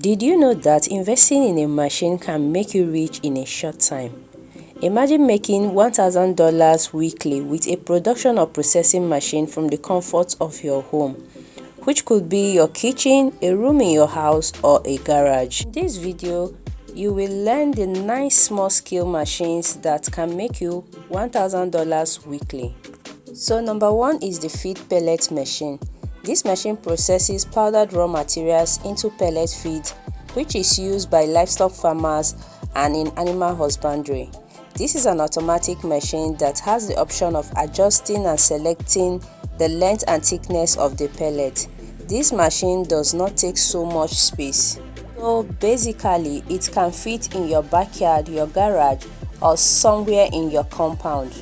Did you know that investing in a machine can make you rich in a short time? Imagine making $1,000 weekly with a production or processing machine from the comfort of your home, which could be your kitchen, a room in your house, or a garage. In this video, you will learn the 9 small-scale machines that can make you $1,000 weekly. So number 1 is the feed pellet machine. This machine processes powdered raw materials into pellet feed, which is used by livestock farmers and in animal husbandry. This is an automatic machine that has the option of adjusting and selecting the length and thickness of the pellet. This machine does not take so much space. So basically, it can fit in your backyard, your garage, or somewhere in your compound.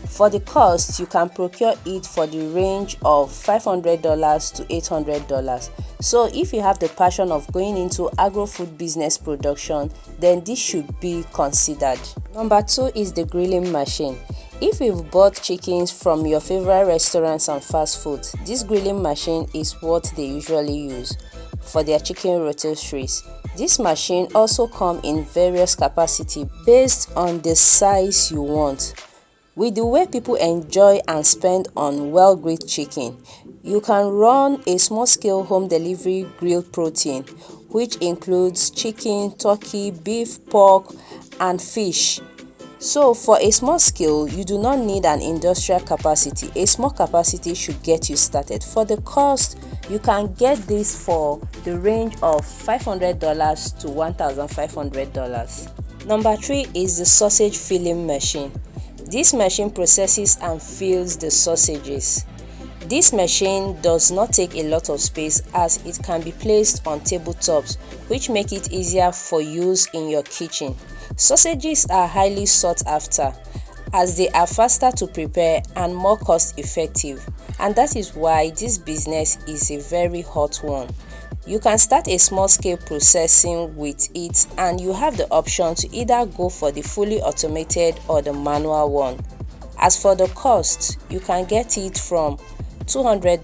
For the cost, you can procure it for the range of $500 to $800. So if you have the passion of going into agro-food business production, then this should be considered. Number 2 is the grilling machine. If you've bought chickens from your favorite restaurants and fast food, this grilling machine is what they usually use for their chicken rotisseries. This machine also comes in various capacity based on the size you want. With the way people enjoy and spend on well-grilled chicken, you can run a small-scale home delivery grilled protein, which includes chicken, turkey, beef, pork, and fish. So for a small scale, you do not need an industrial capacity. A small capacity should get you started. For the cost, you can get this for the range of $500 to $1,500. Number 3 is the sausage filling machine. This machine processes and fills the sausages. This machine does not take a lot of space as it can be placed on tabletops, which make it easier for use in your kitchen. Sausages are highly sought after as they are faster to prepare and more cost effective, and that is why this business is a very hot one. You can start a small-scale processing with it, and you have the option to either go for the fully automated or the manual one. As for the cost, you can get it from $200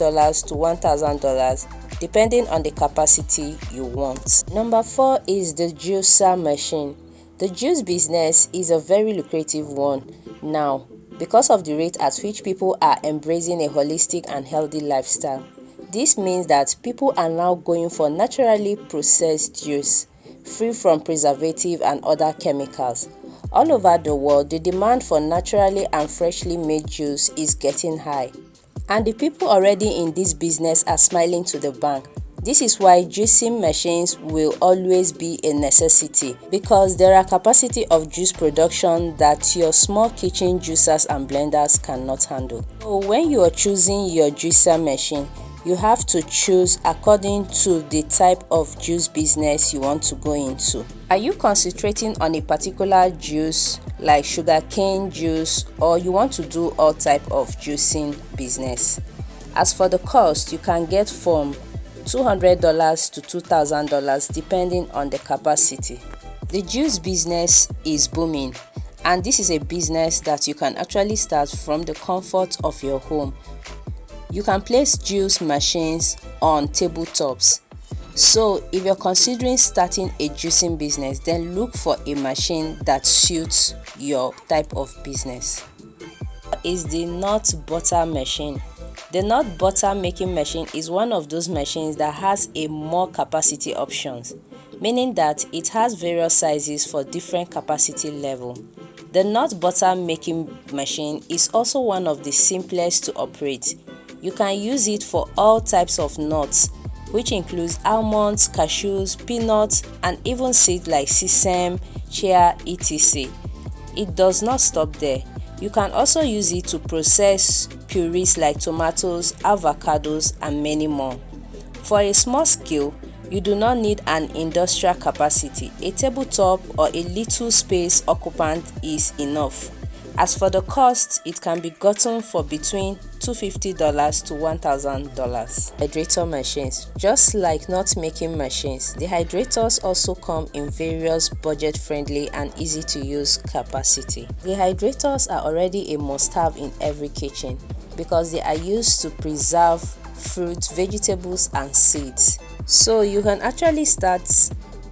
to $1,000 depending on the capacity you want. Number 4 is the juicer machine. The juice business is a very lucrative one now because of the rate at which people are embracing a holistic and healthy lifestyle. This means that people are now going for naturally processed juice, free from preservative and other chemicals. All over the world, the demand for naturally and freshly made juice is getting high, and the people already in this business are smiling to the bank. This is why juicing machines will always be a necessity, because there are capacity of juice production that your small kitchen juicers and blenders cannot handle. So when you are choosing your juicer machine, you have to choose according to the type of juice business you want to go into. Are you concentrating on a particular juice like sugarcane juice, or you want to do all type of juicing business? As for the cost, you can get from $200 to $2,000 depending on the capacity. The juice business is booming, and this is a business that you can actually start from the comfort of your home. You can place juice machines on tabletops. So if you're considering starting a juicing business, then look for a machine that suits your type of business. Is the nut butter machine. The nut butter making machine is one of those machines that has a more capacity options, meaning that it has various sizes for different capacity level. The nut butter making machine is also one of the simplest to operate. You can use it for all types of nuts, which includes almonds, cashews, peanuts, and even seeds like sesame, chia, etc. It does not stop there. You can also use it to process purees like tomatoes, avocados, and many more. For a small scale, you do not need an industrial capacity. A tabletop or a little space occupant is enough. As for the cost, it can be gotten for between $250 to $1,000. Hydrator machines. Just like nut making machines, the hydrators also come in various budget-friendly and easy-to-use capacity. The hydrators are already a must-have in every kitchen because they are used to preserve fruits, vegetables, and seeds. So you can actually start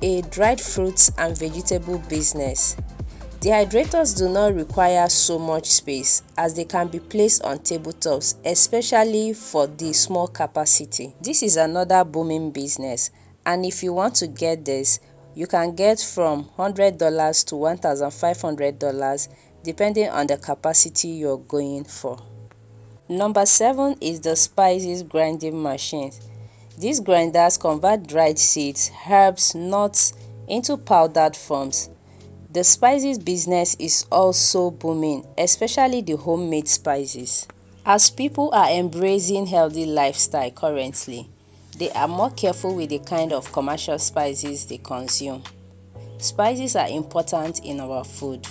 a dried fruits and vegetable business. Dehydrators do not require so much space as they can be placed on tabletops, especially for the small capacity. This is another booming business, and if you want to get this, you can get from $100 to $1,500 depending on the capacity you're going for. Number 7 is the spices grinding machines. These grinders convert dried seeds, herbs, nuts into powdered forms. The spices business is also booming, especially the homemade spices. As people are embracing healthy lifestyle currently, they are more careful with the kind of commercial spices they consume. Spices are important in our food,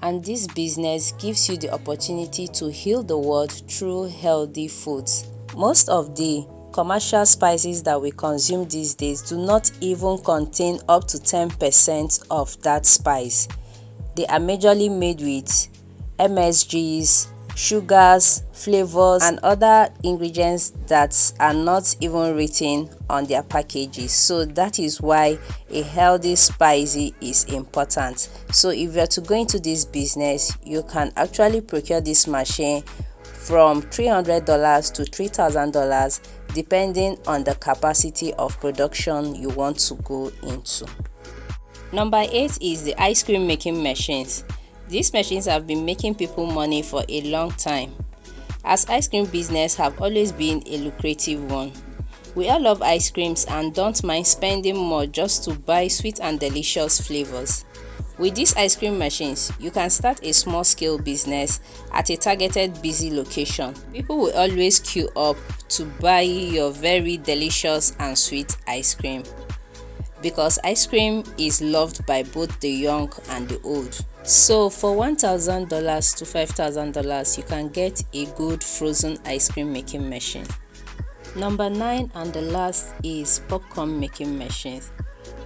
and this business gives you the opportunity to heal the world through healthy foods. Most of the commercial spices that we consume these days do not even contain up to 10% of that spice. They are majorly made with MSGs, sugars, flavors, and other ingredients that are not even written on their packages. So that is why a healthy spicy is important. So if you're to go into this business, you can actually procure this machine from $300 to $3,000 depending on the capacity of production you want to go into. Number 8 is the ice cream making machines. These machines have been making people money for a long time, as ice cream business have always been a lucrative one. We all love ice creams and don't mind spending more just to buy sweet and delicious flavors. With these ice cream machines, you can start a small-scale business at a targeted busy location. People will always queue up to buy your very delicious and sweet ice cream, because ice cream is loved by both the young and the old. So for $1,000 to $5,000, you can get a good frozen ice cream making machine. Number 9 and the last is popcorn making machines.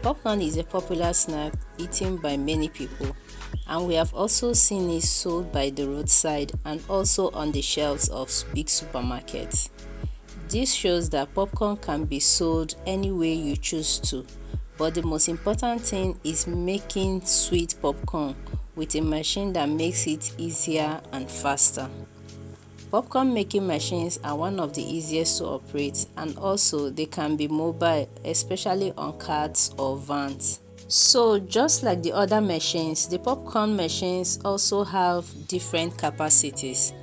Popcorn is a popular snack eaten by many people, and we have also seen it sold by the roadside and also on the shelves of big supermarkets. This shows that popcorn can be sold any way you choose to, but the most important thing is making sweet popcorn with a machine that makes it easier and faster. Popcorn making machines are one of the easiest to operate, and also they can be mobile, especially on carts or vans. So just like the other machines, the popcorn machines also have different capacities.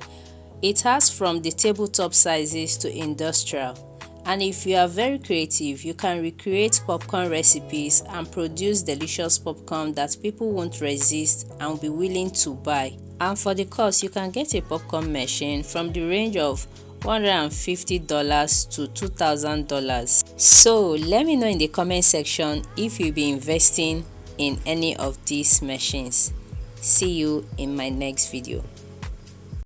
It has from the tabletop sizes to industrial, and if you are very creative, you can recreate popcorn recipes and produce delicious popcorn that people won't resist and will be willing to buy. And for the cost, you can get a popcorn machine from the range of $150 to $2,000. So let me know in the comment section if you'll be investing in any of these machines. See you in my next video.